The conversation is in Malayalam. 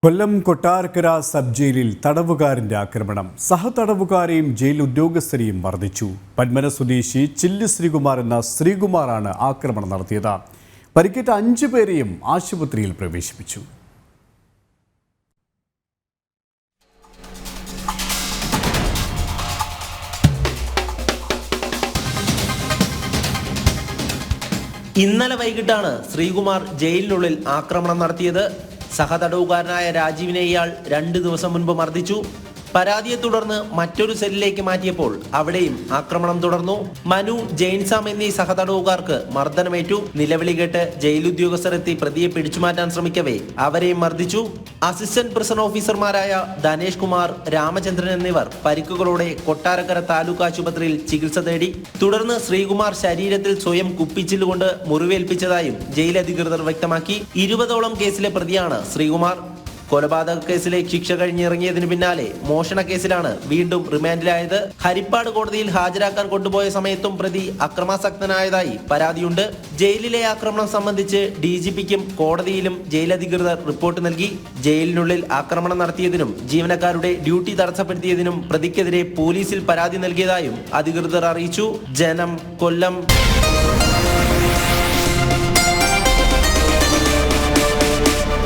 കൊല്ലം കൊട്ടാരക്കര സബ് ജയിലിൽ തടവുകാരന്റെ ആക്രമണം. സഹതടവുകാരെയും ജയിൽ ഉദ്യോഗസ്ഥരെയും മർദ്ദിച്ചു. പന്മന സ്വദേശി ചില്ല് ശ്രീകുമാർ എന്ന ശ്രീകുമാറാണ് ആക്രമണം നടത്തിയത്. പരിക്കേറ്റ 5 പേരെയും ആശുപത്രിയിൽ പ്രവേശിപ്പിച്ചു. ഇന്നലെ വൈകിട്ടാണ് ശ്രീകുമാർ ജയിലിനുള്ളിൽ ആക്രമണം നടത്തിയത്. സഹതടവുകാരനായ രാജീവിനെ ഇയാൾ 2 ദിവസം മുൻപ് മർദ്ദിച്ചു. പരാതിയെ തുടർന്ന് മറ്റൊരു സെല്ലിലേക്ക് മാറ്റിയപ്പോൾ അവിടെയും ആക്രമണം തുടർന്നു. മനു, ജെയിൻസാം എന്നീ സഹതടവുകാർക്ക് മർദ്ദനമേറ്റു. നിലവിളി കേട്ട് ജയിൽ ഉദ്യോഗസ്ഥർ എത്തി പ്രതിയെ പിടിച്ചുമാറ്റാൻ ശ്രമിക്കവേ അവരെയും മർദ്ദിച്ചു. അസിസ്റ്റന്റ് പ്രിസൺ ഓഫീസർമാരായ ധനേഷ് കുമാർ, രാമചന്ദ്രൻ എന്നിവർ പരിക്കുകളോടെ കൊട്ടാരക്കര താലൂക്ക് ആശുപത്രിയിൽ ചികിത്സ തേടി. തുടർന്ന് ശ്രീകുമാർ ശരീരത്തിൽ സ്വയം കുപ്പിച്ചില്ലുകൊണ്ട് മുറിവേൽപ്പിച്ചതായും ജയിൽ അധികൃതർ വ്യക്തമാക്കി. 20ഓളം കേസിലെ പ്രതിയാണ് ശ്രീകുമാർ. കൊലപാതക കേസിലെ ശിക്ഷ കഴിഞ്ഞിറങ്ങിയതിനു പിന്നാലെ മോഷണ കേസിലാണ് വീണ്ടും റിമാൻഡിലായത്. ഹരിപ്പാട് കോടതിയിൽ ഹാജരാക്കാൻ കൊണ്ടുപോയ സമയത്തും പ്രതി അക്രമാസക്തനായതായി പരാതിയുണ്ട്. ജയിലിലെ ആക്രമണം സംബന്ധിച്ച് DGPക്കും കോടതിയിലും ജയിലധികൃതർ റിപ്പോർട്ട് നൽകി. ജയിലിനുള്ളിൽ ആക്രമണം നടത്തിയതിനും ജീവനക്കാരുടെ ഡ്യൂട്ടി തടസ്സപ്പെടുത്തിയതിനും പ്രതിക്കെതിരെ പോലീസിൽ പരാതി നൽകിയതായും അധികൃതർ അറിയിച്ചു. ജനം, കൊല്ലം.